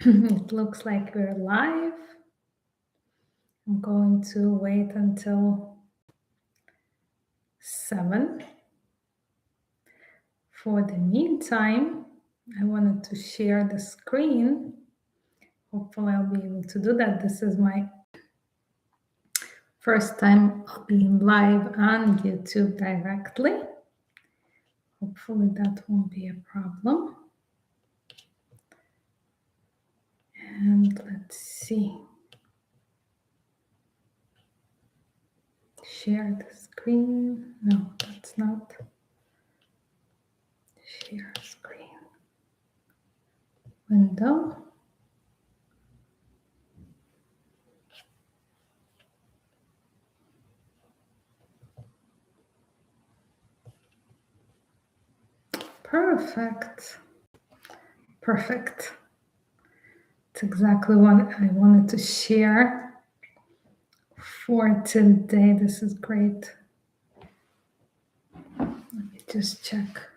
It looks like we're live. I'm going to wait until 7. For the meantime, I wanted to share the screen. Hopefully I'll be able to do that. This is my first time being live on YouTube directly. Hopefully that won't be a problem. And let's see. Share the screen. No, that's not. Share screen. Window. Perfect. Perfect. It's exactly what I wanted to share for today. This is great. Let me just check.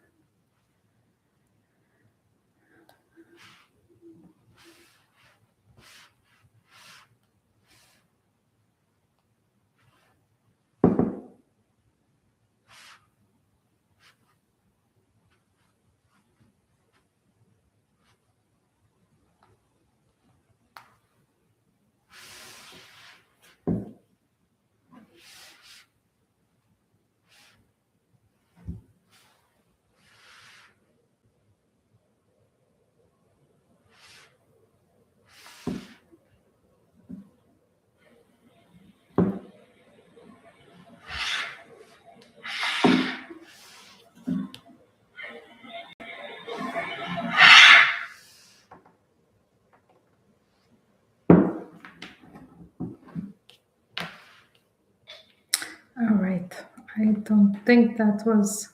All right. I don't think that was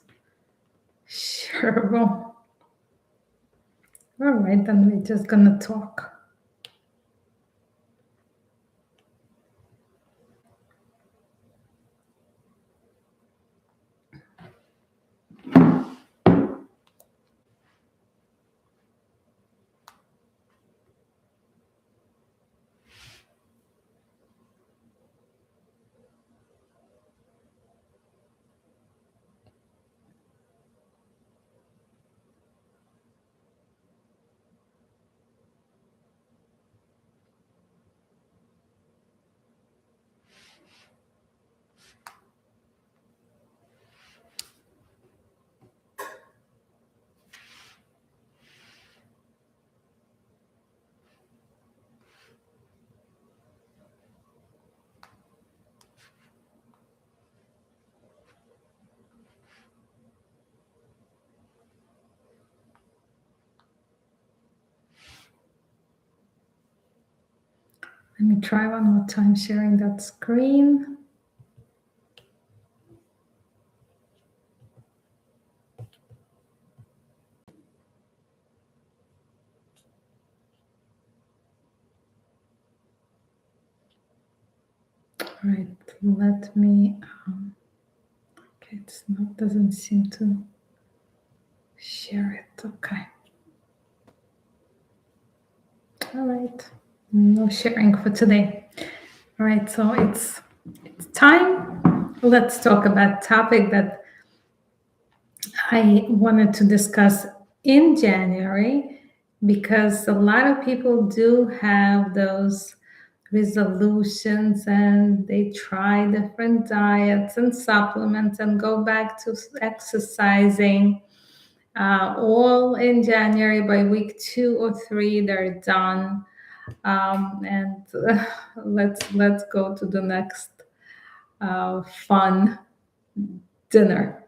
shareable. All right, then we're just gonna talk. Let me try one more time sharing that screen. All right, let me, okay, it's not, doesn't seem to share it. Okay. All right, no sharing for today. All right, so it's time. Let's talk about topic that I wanted to discuss in January, because a lot of people do have those resolutions and they try different diets and supplements and go back to exercising all in January. By week 2 or 3 they're done, and let's go to the next fun dinner.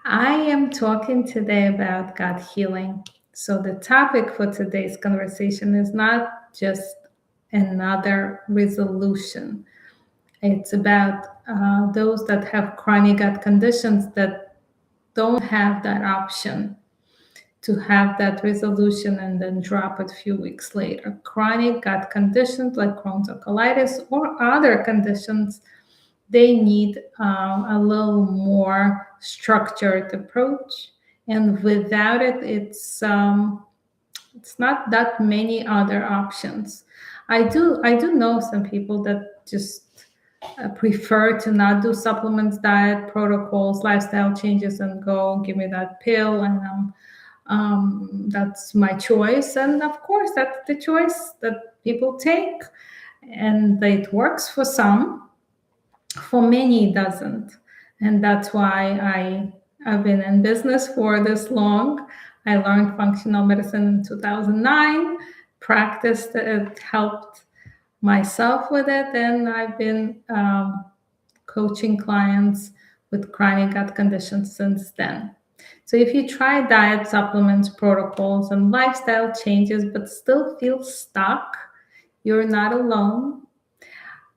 I am talking today about gut healing. So the topic for today's conversation is not just another resolution. It's about those that have chronic gut conditions that don't have that option to have that resolution and then drop it a few weeks later. Chronic gut conditions like Crohn's or colitis or other conditions, they need a little more structured approach. And without it, it's It's not that many other options. I do know some people that just prefer to not do supplements, diet protocols, lifestyle changes, and go give me that pill, and that's my choice. And of course, that's the choice that people take, and it works for some. For many, it doesn't, and that's why I've been in business for this long. I learned functional medicine in 2009, practiced it, helped myself with it, and I've been coaching clients with chronic gut conditions since then. So if you try diet, supplements, protocols, and lifestyle changes, but still feel stuck, you're not alone.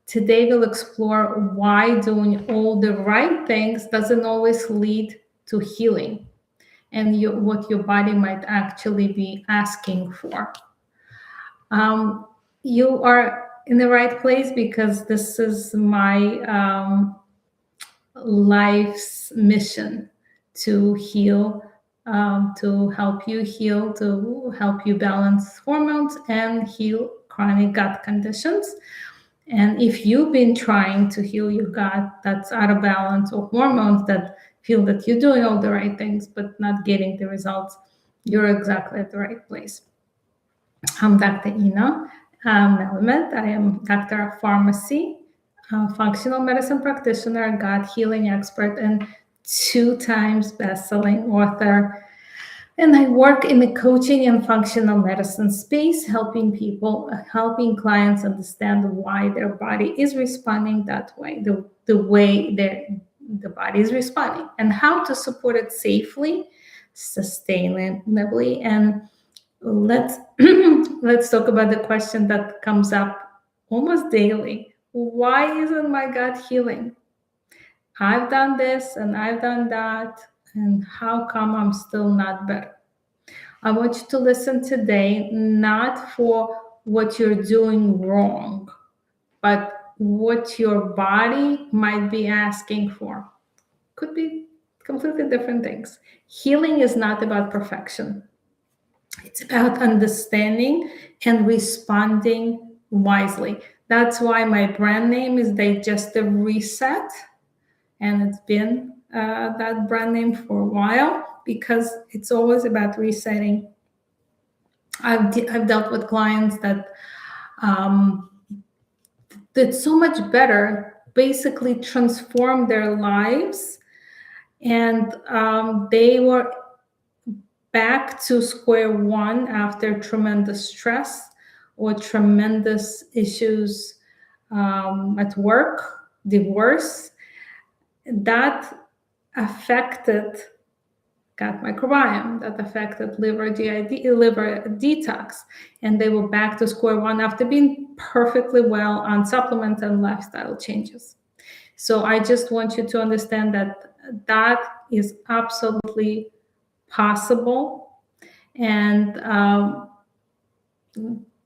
Today we'll explore why doing all the right things doesn't always lead to healing, and what your body might actually be asking for. You are in the right place, because this is my life's mission: to heal, to help you heal, to help you balance hormones and heal chronic gut conditions. And if you've been trying to heal your gut that's out of balance, or hormones that feel that you're doing all the right things but not getting the results, you're exactly at the right place. I'm Dr. Ina Melamed. I am doctor of pharmacy, functional medicine practitioner, gut healing expert, and 2 times best-selling author. And I work in the coaching and functional medicine space, helping clients understand why their body is responding that way, the way the body is responding, and how to support it safely, sustainably. And let's let's talk about the question that comes up almost daily: why isn't my gut healing? I've done this and I've done that, and how come I'm still not better? I want you to listen today, not for what you're doing wrong, but what your body might be asking for. Could be completely different things. Healing is not about perfection. It's about understanding and responding wisely. That's why my brand name is Digestive Reset, and it's been that brand name for a while, because it's always about resetting. I've dealt with clients that did so much better, basically transformed their lives, and they were back to square one after tremendous stress or tremendous issues at work, divorce, that affected gut microbiome, that affected liver detox, and they were back to square one after being perfectly well on supplements and lifestyle changes. So I just want you to understand that that is absolutely possible, and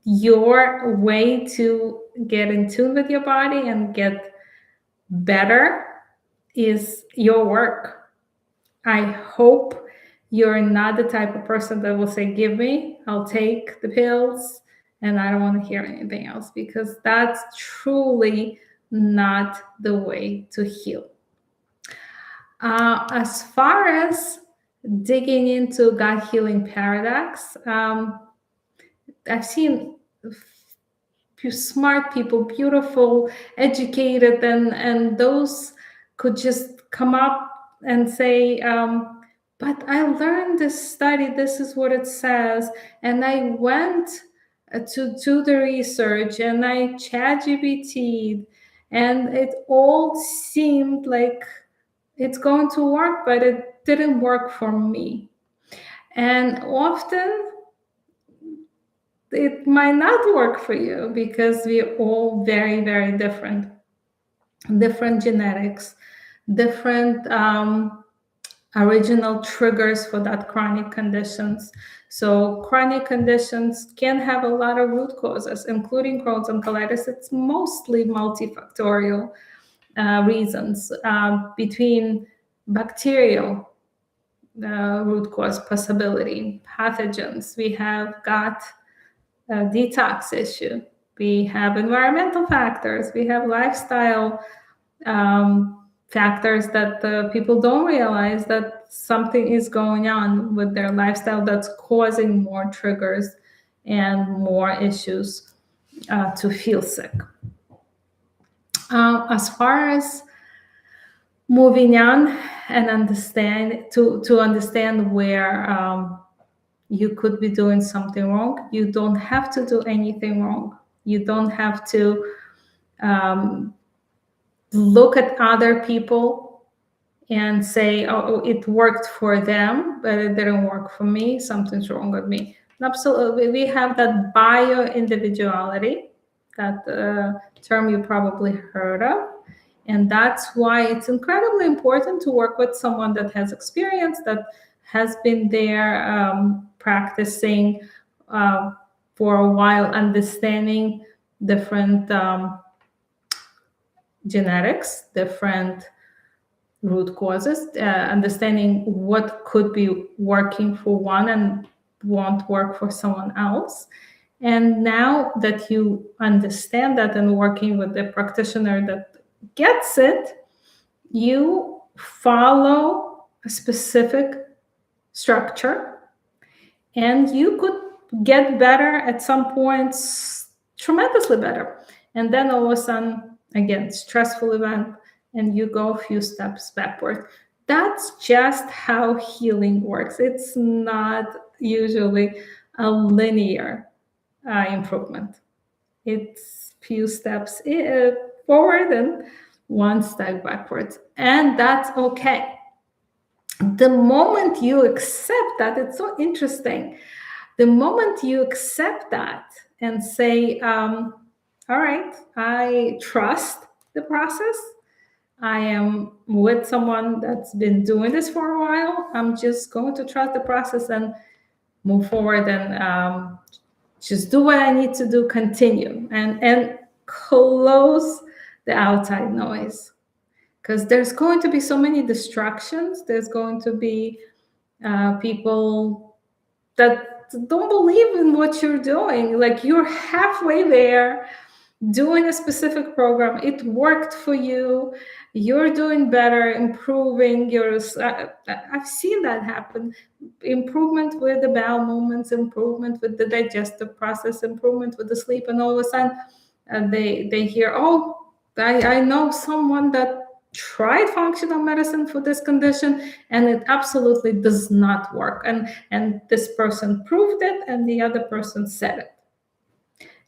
your way to get in tune with your body and get better is your work. I hope you're not the type of person that will say, give me, I'll take the pills, and I don't want to hear anything else, because that's truly not the way to heal. As far as digging into gut healing paradox, I've seen smart people, beautiful, educated, and those could just come up and say, but I learned this study, this is what it says, and I went to do the research, and I ChatGPT'd, and it all seemed like it's going to work, but it didn't work for me. And often it might not work for you, because we're all very, very different genetics, different original triggers for that chronic conditions. So chronic conditions can have a lot of root causes, including Crohn's and colitis. It's mostly multifactorial reasons, between bacterial, root cause possibility, pathogens. We have got a detox issue. We have environmental factors. We have lifestyle factors that people don't realize that something is going on with their lifestyle that's causing more triggers and more issues to feel sick. As far as moving on and understand where you could be doing something wrong, you don't have to do anything wrong. You don't have to look at other people and say, oh, it worked for them, but it didn't work for me. Something's wrong with me. Absolutely. We have that bio-individuality, that term you probably heard of. And that's why it's incredibly important to work with someone that has experience, that has been there practicing for a while, understanding different genetics, different root causes, understanding what could be working for one and won't work for someone else. And now that you understand that and working with a practitioner that gets it, you follow a specific structure and you could get better at some points, tremendously better. And then all of a sudden, again, stressful event, and you go a few steps backward. That's just how healing works. It's not usually a linear improvement. It's few steps forward and one step backwards. And that's okay. The moment you accept that, it's so interesting. The moment you accept that and say, all right, I trust the process. I am with someone that's been doing this for a while. I'm just going to trust the process and move forward and just do what I need to do, continue and close the outside noise. Because there's going to be so many distractions. There's going to be people that don't believe in what you're doing. Like, you're halfway there doing a specific program. It worked for you. You're doing better, improving your. I've seen that happen. Improvement with the bowel movements, improvement with the digestive process, improvement with the sleep, and all of a sudden they hear, oh, I know someone that tried functional medicine for this condition and it absolutely does not work, and this person proved it and the other person said it,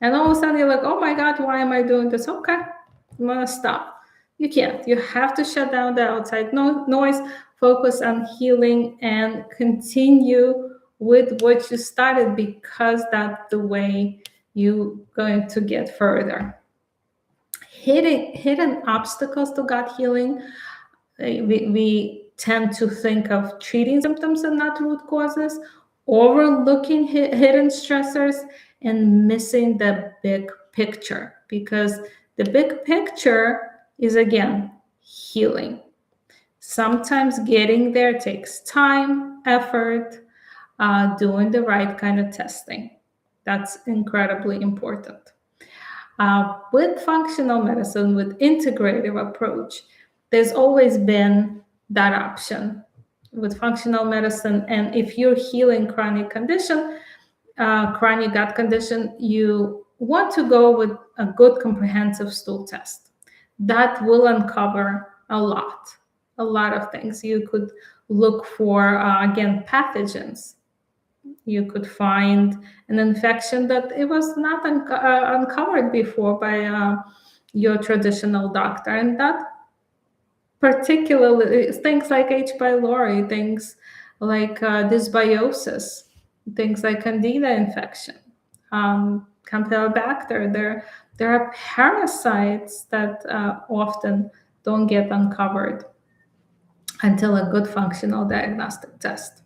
and all of a sudden you're like, oh my god, why am I doing this? Okay, I'm gonna stop. You can't. You have to shut down the outside noise, focus on healing, and continue with what you started, because that's the way you're going to get further. Hidden obstacles to gut healing. We tend to think of treating symptoms and not root causes, overlooking hidden stressors, and missing the big picture, because the big picture is, again, healing. Sometimes getting there takes time, effort, doing the right kind of testing. That's incredibly important. With functional medicine, with integrative approach, there's always been that option with functional medicine. And if you're healing chronic condition, chronic gut condition, you want to go with a good comprehensive stool test. That will uncover a lot of things. You could look for, again, pathogens. You could find an infection that it was not uncovered before by your traditional doctor. And that particularly things like H. pylori, things like dysbiosis, things like candida infection, campylobacter. There are parasites that often don't get uncovered until a good functional diagnostic test.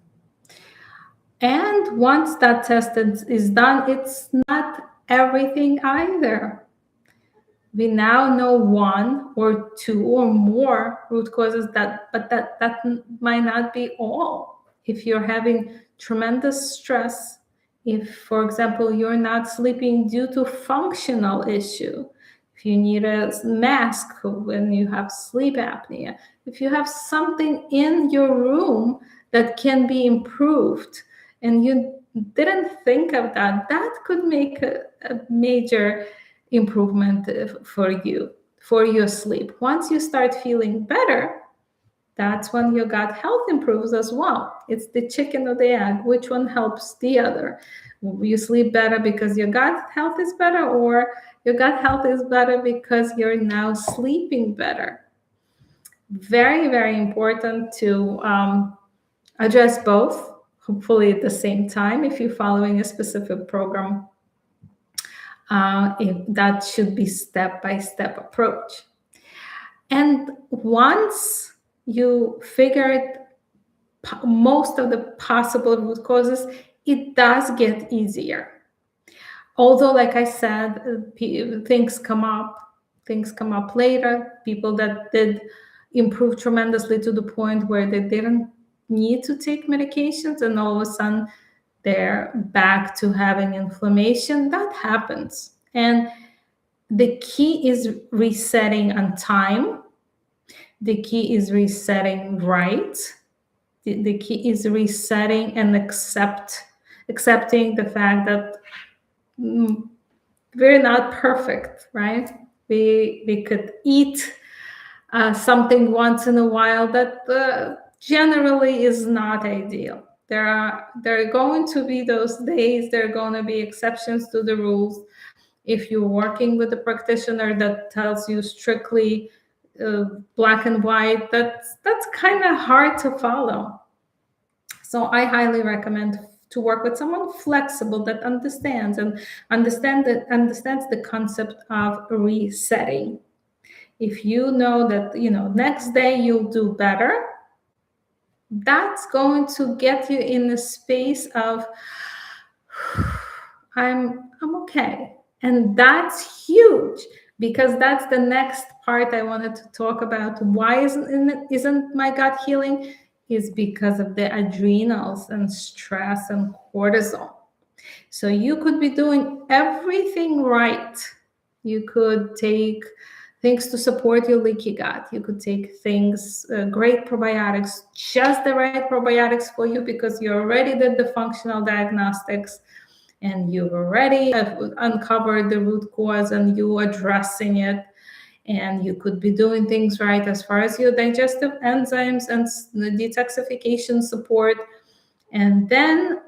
And once that test is done, it's not everything either. We now know one or two or more root causes, but that might not be all. If you're having tremendous stress, if, for example, you're not sleeping due to functional issue, if you need a mask when you have sleep apnea, if you have something in your room that can be improved and you didn't think of that, that could make a major improvement for you, for your sleep. Once you start feeling better, that's when your gut health improves as well. It's the chicken or the egg. Which one helps the other? You sleep better because your gut health is better, or your gut health is better because you're now sleeping better? Very, very important to address both, hopefully at the same time, if you're following a specific program. That should be step-by-step approach. And once you figured most of the possible root causes, it does get easier. Although, like I said, things come up later. People that did improve tremendously to the point where they didn't need to take medications, and all of a sudden they're back to having inflammation. That happens. And the key is resetting on time. The key is resetting right. The key is resetting and accepting the fact that we're not perfect, right? We could eat something once in a while that generally is not ideal. There are going to be those days. There are going to be exceptions to the rules. If you're working with a practitioner that tells you strictly black and white, that's kind of hard to follow. So I highly recommend to work with someone flexible that understands the concept of resetting. If you know that next day you'll do better, that's going to get you in the space of I'm okay. And that's huge, because that's the next part I wanted to talk about. Why isn't my gut healing? Is because of the adrenals and stress and cortisol. So you could be doing everything right. You could take things to support your leaky gut. You could take things, great probiotics, just the right probiotics for you, because you already did the functional diagnostics and you've already uncovered the root cause and you addressing it. And you could be doing things right as far as your digestive enzymes and the detoxification support. And then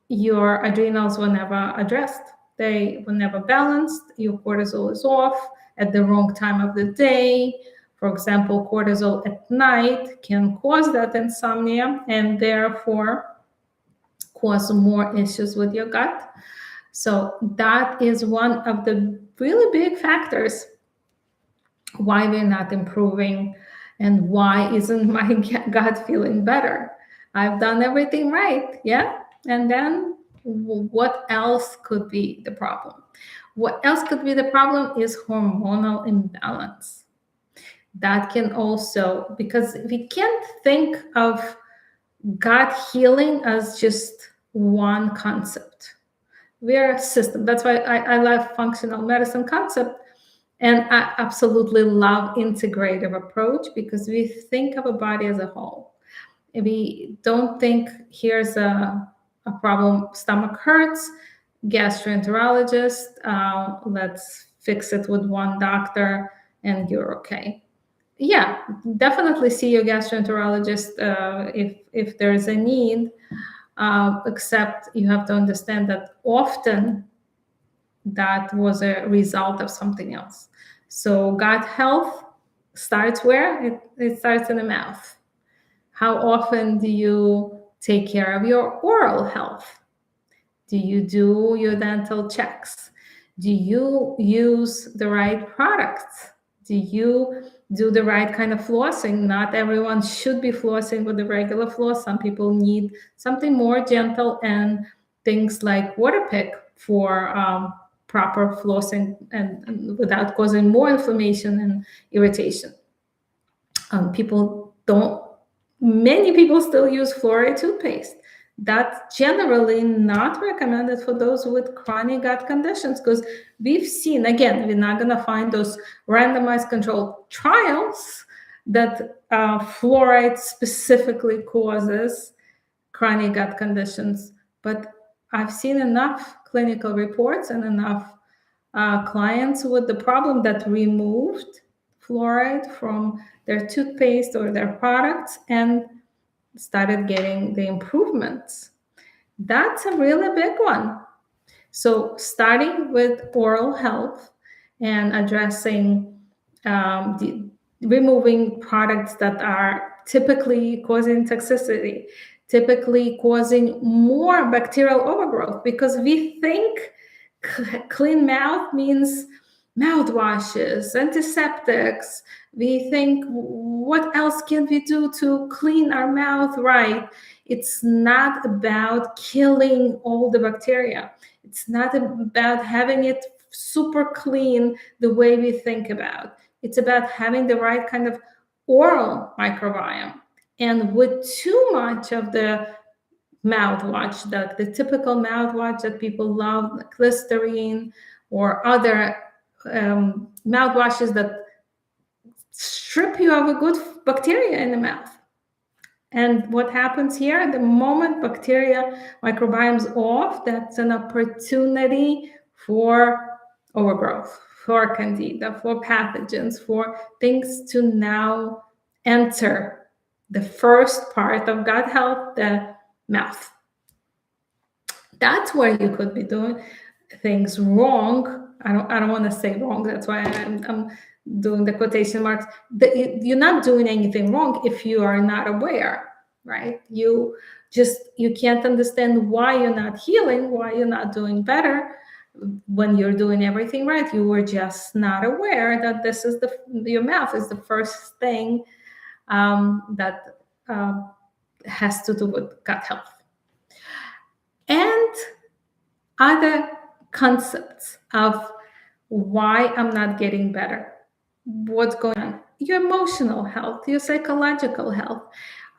your adrenals were never addressed. They were never balanced. Your cortisol is off at the wrong time of the day. For example, cortisol at night can cause that insomnia and therefore cause more issues with your gut. So that is one of the really big factors why we're not improving and why isn't my gut feeling better. I've done everything right, yeah? And then what else could be the problem? What else could be the problem is hormonal imbalance. That can also, because we can't think of gut healing as just one concept. We're a system. That's why I love functional medicine concept. And I absolutely love integrative approach, because we think of a body as a whole. We don't think here's a problem, stomach hurts, gastroenterologist, let's fix it with one doctor and you're okay. Yeah, definitely see your gastroenterologist if there's a need, except you have to understand that often that was a result of something else. So gut health starts where? It starts in the mouth. How often do you take care of your oral health? Do you do your dental checks? Do you use the right products? Do you do the right kind of flossing? Not everyone should be flossing with the regular floss. Some people need something more gentle, and things like water pick for proper flossing and without causing more inflammation and irritation. People don't Many people still use fluoride toothpaste. That's generally not recommended for those with chronic gut conditions, because we've seen, again, we're not going to find those randomized controlled trials that fluoride specifically causes chronic gut conditions. But I've seen enough clinical reports and enough clients with the problem that removed fluoride from their toothpaste or their products and started getting the improvements. That's a really big one. So starting with oral health and addressing removing products that are typically causing toxicity, typically causing more bacterial overgrowth, because we think clean mouth means mouthwashes, antiseptics. We think, what else can we do to clean our mouth right? It's not about killing all the bacteria. It's not about having it super clean the way we think about. It's about having the right kind of oral microbiome. And with too much of the mouthwash, the typical mouthwash that people love, like Listerine or other mouthwashes that strip you of a good bacteria in the mouth. And what happens here, the moment bacteria microbiome's off, that's an opportunity for overgrowth, for candida, for pathogens, for things to now enter the first part of gut health, the mouth. That's where you could be doing things wrong. I don't want to say wrong. That's why I'm doing the quotation marks. You're not doing anything wrong if you are not aware, right? You can't understand why you're not healing, why you're not doing better when you're doing everything right. You were just not aware that this is your mouth is the first thing that has to do with gut health. And other concepts of why I'm not getting better, what's going on, your emotional health, your psychological health,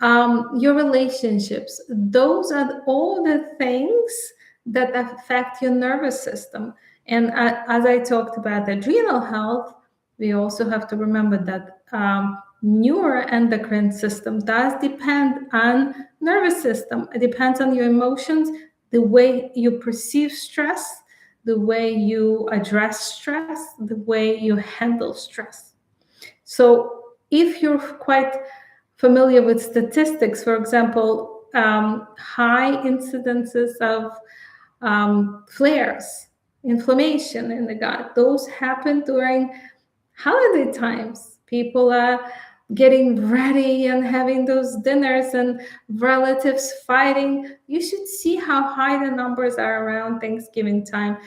your relationships. Those are all the things that affect your nervous system. And as I talked about adrenal health, we also have to remember that neuroendocrine system does depend on nervous system. It depends on your emotions, the way you perceive stress, the way you address stress, the way you handle stress. So if you're quite familiar with statistics, for example, high incidences of flares, inflammation in the gut, those happen during holiday times. People are getting ready and having those dinners and relatives fighting. You should see how high the numbers are around Thanksgiving time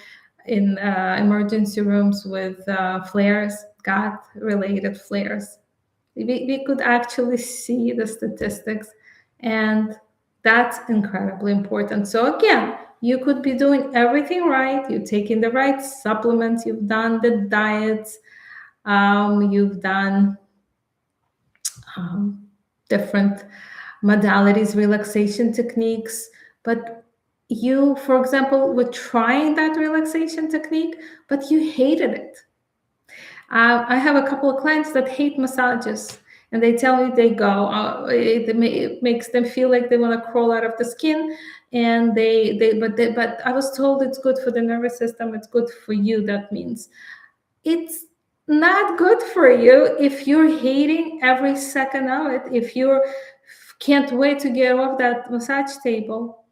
in emergency rooms with flares, gut-related flares. We could actually see the statistics, and that's incredibly important. So again, you could be doing everything right. You're taking the right supplements. You've done the diets. You've done different modalities, relaxation techniques, but you, for example, were trying that relaxation technique, but you hated it. I have a couple of clients that hate massages, and they tell me they go, it makes them feel like they want to crawl out of the skin, and but I was told it's good for the nervous system, it's good for you. That means it's not good for you if you're hating every second of it, if you can't wait to get off that massage table.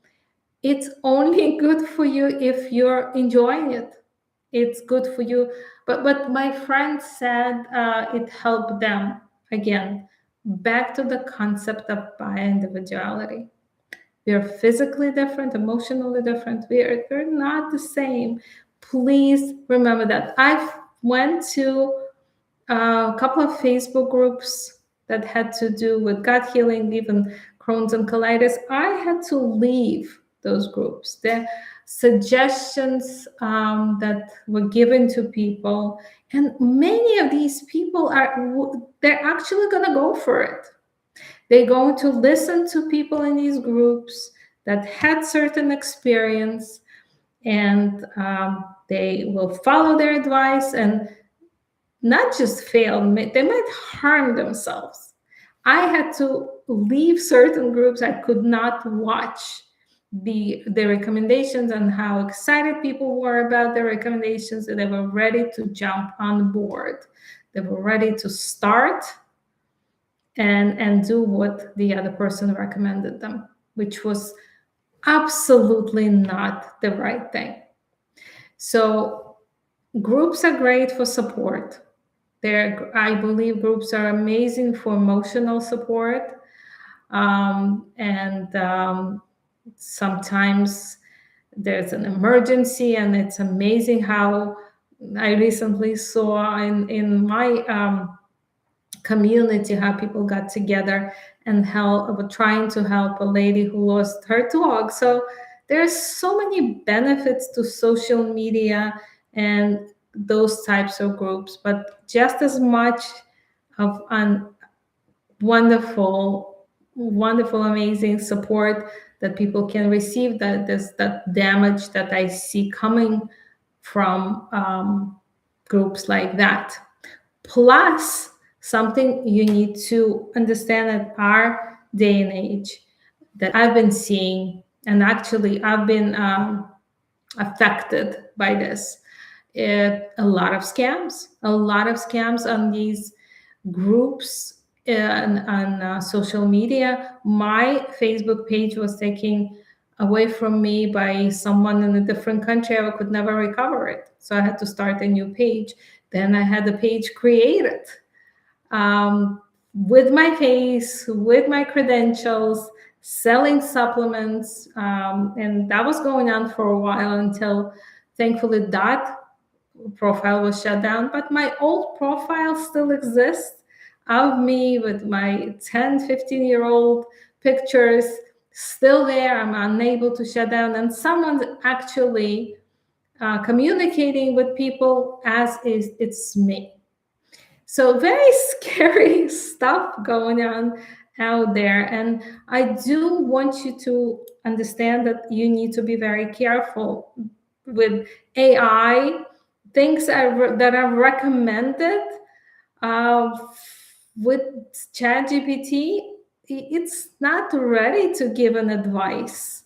It's only good for you if you're enjoying it. It's good for you. But my friend said it helped them. Again, back to the concept of bi-individuality. We are physically different, emotionally different. We're not the same. Please remember that. I've went to a couple of Facebook groups that had to do with gut healing, even Crohn's and colitis. I had to leave those groups. The suggestions that were given to people, and many of these people they're actually going to go for it. They're going to listen to people in these groups that had certain experience, and they will follow their advice and not just fail, they might harm themselves. I had to leave certain groups. I could not watch the recommendations and how excited people were about their recommendations, and they were ready to jump on board. They were ready to start and do what the other person recommended them, which was absolutely not the right thing. So groups are great for support. I believe groups are amazing for emotional support. And sometimes there's an emergency, and it's amazing how I recently saw in my community how people got together and were trying to help a lady who lost her dog. So there's so many benefits to social media and those types of groups, but just as much of wonderful, amazing support that people can receive, that damage that I see coming from groups like that. Plus, something you need to understand at our day and age that I've been seeing, and actually I've been affected by this. A lot of scams on these groups on social media. My Facebook page was taken away from me by someone in a different country. I could never recover it. So I had to start a new page. Then I had the page created with my face, with my credentials, selling supplements. And that was going on for a while until thankfully that profile was shut down. But my old profile still exists of me with my 10, 15-year-old pictures still there. I'm unable to shut down. And someone's actually communicating with people as is it's me. So very scary stuff going on out there. And I do want you to understand that you need to be very careful with AI, things that are recommended with ChatGPT. It's not ready to give an advice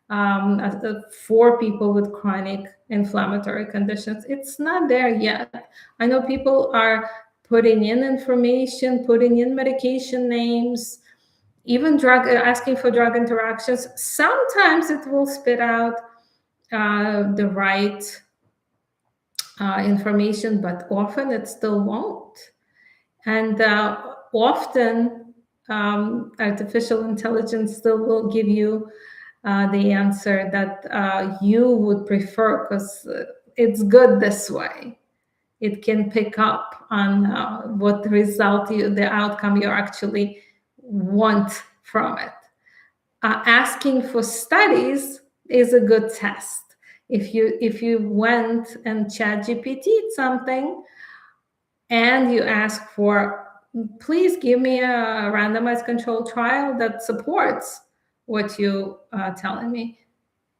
for people with chronic inflammatory conditions. It's not there yet. I know people are putting in information, putting in medication names, even asking for drug interactions. Sometimes it will spit out the right information, but often it still won't. And often artificial intelligence still will give you the answer that you would prefer because it's good this way. It can pick up on what result the outcome you actually want from it. Asking for studies is a good test. If you went and ChatGPT'd something and you ask for, please give me a randomized controlled trial that supports what you telling me.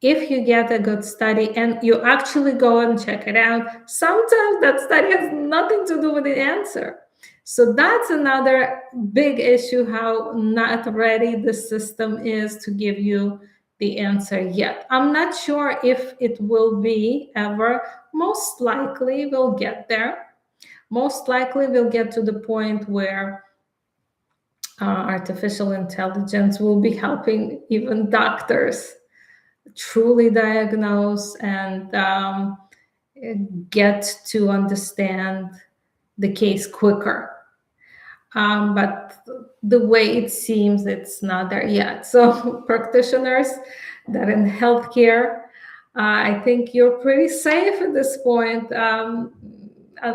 If you get a good study and you actually go and check it out, sometimes that study has nothing to do with the answer. So that's another big issue, how not ready the system is to give you the answer yet. I'm not sure if it will be ever. Most likely we'll get there. Most likely we'll get to the point where artificial intelligence will be helping even doctors truly diagnose and get to understand the case quicker. But the way it seems, it's not there yet. So practitioners that in healthcare, I think you're pretty safe at this point,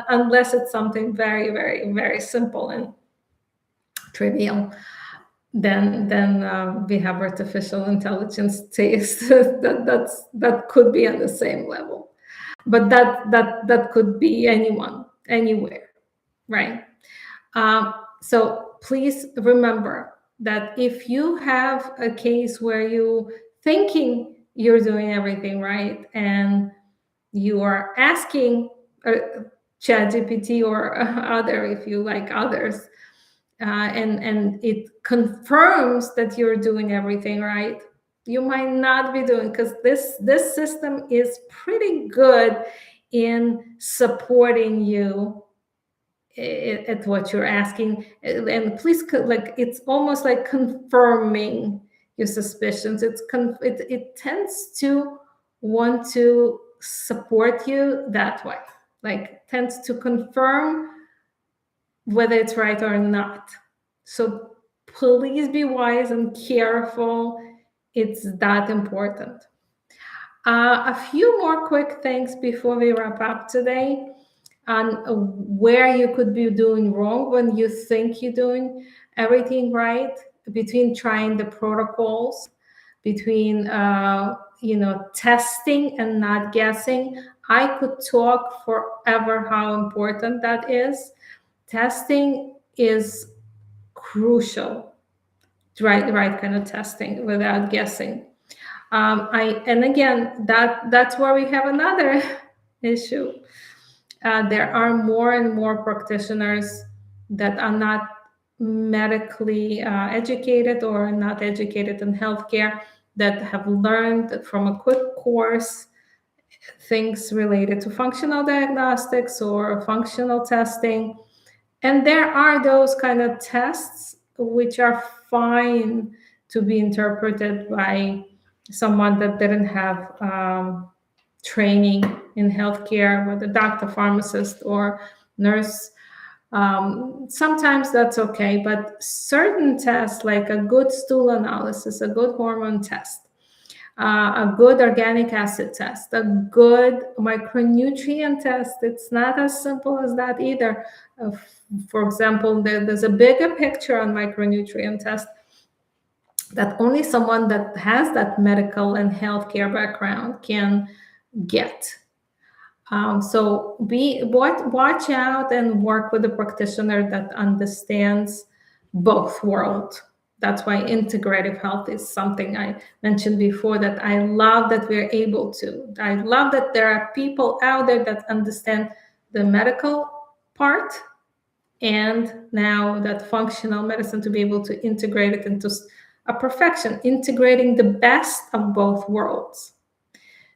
unless it's something very, very, very simple and trivial. Then we have artificial intelligence taste that could be on the same level, but that could be anyone, anywhere, right? So please remember, that if you have a case where you thinking you're doing everything right and you are asking ChatGPT or other, if you like others, and it confirms that you're doing everything right, you might not be doing, because this system is pretty good in supporting you at what you're asking. And please, like, it's almost like confirming your suspicions. It tends to want to support you that way, like tends to confirm whether it's right or not. So please be wise and careful. It's that important. A few more quick things before we wrap up today on where you could be doing wrong when you think you're doing everything right, between trying the protocols, between testing and not guessing. I could talk forever how important that is. Testing is crucial, right kind of testing without guessing. And again, that's where we have another issue. There are more and more practitioners that are not medically educated or not educated in healthcare, that have learned from a quick course things related to functional diagnostics or functional testing. And there are those kind of tests which are fine to be interpreted by someone that didn't have training in healthcare, whether doctor, pharmacist, or nurse. Sometimes that's okay, but certain tests, like a good stool analysis, a good hormone test, a good organic acid test, a good micronutrient test. It's not as simple as that either. For example, there's a bigger picture on micronutrient test that only someone that has that medical and healthcare background can get. So watch out and work with a practitioner that understands both worlds. That's why integrative health is something I mentioned before that I love that we're able to. I love that there are people out there that understand the medical part and now that functional medicine, to be able to integrate it into a perfection, integrating the best of both worlds.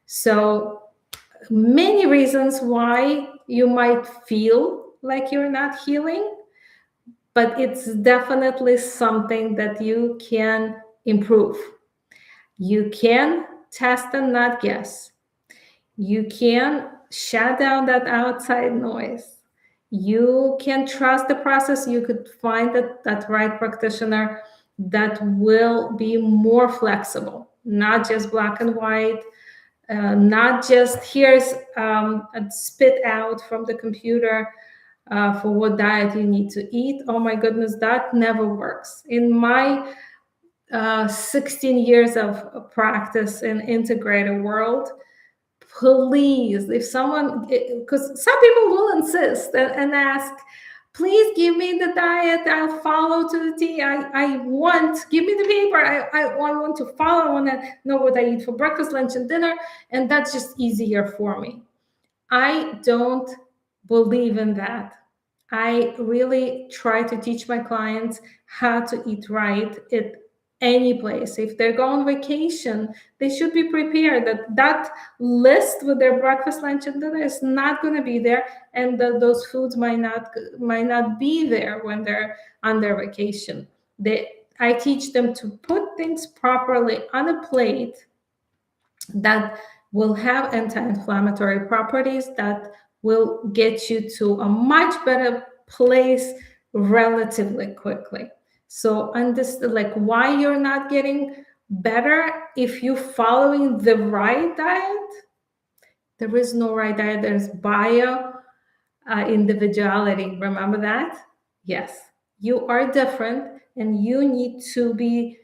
So many reasons why you might feel like you're not healing, but it's definitely something that you can improve. You can test and not guess. You can shut down that outside noise. You can trust the process. You could find that right practitioner that will be more flexible, not just black and white, not just here's a spit out from the computer for what diet you need to eat. Oh my goodness, that never works. In my 16 years of practice in integrated world, please, if someone, because some people will insist and ask, please give me the diet, I'll follow to the T. I want, give me the paper. I want to follow. I want to know what I eat for breakfast, lunch, and dinner. And that's just easier for me. I don't believe in that. I really try to teach my clients how to eat right at any place. If they go on vacation, they should be prepared that list with their breakfast, lunch, and dinner is not going to be there, and those foods might not be there when they're on their vacation. I teach them to put things properly on a plate that will have anti-inflammatory properties, that will get you to a much better place relatively quickly. So understand, like, why you're not getting better if you're following the right diet. There is no right diet. There's bio individuality. Remember that? Yes, you are different, and you need to be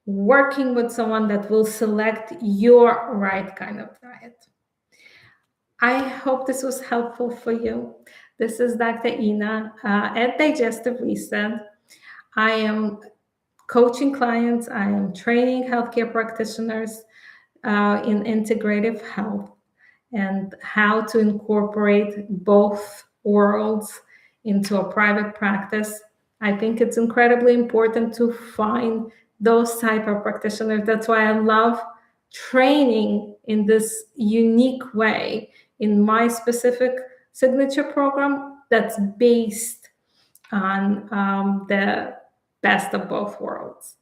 working with someone that will select your right kind of diet. I hope this was helpful for you. This is Dr. Ina at Digestive Reset. I am coaching clients, I am training healthcare practitioners in integrative health and how to incorporate both worlds into a private practice. I think it's incredibly important to find those type of practitioners. That's why I love training in this unique way in my specific signature program that's based on the best of both worlds.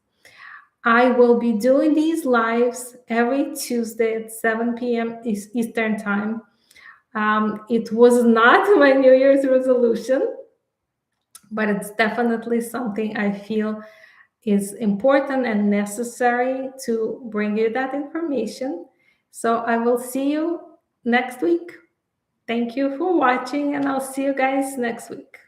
I will be doing these lives every Tuesday at 7 p.m. Eastern Time. It was not my New Year's resolution, but it's definitely something I feel is important and necessary to bring you that information. So I will see you next week. Thank you for watching, and I'll see you guys next week.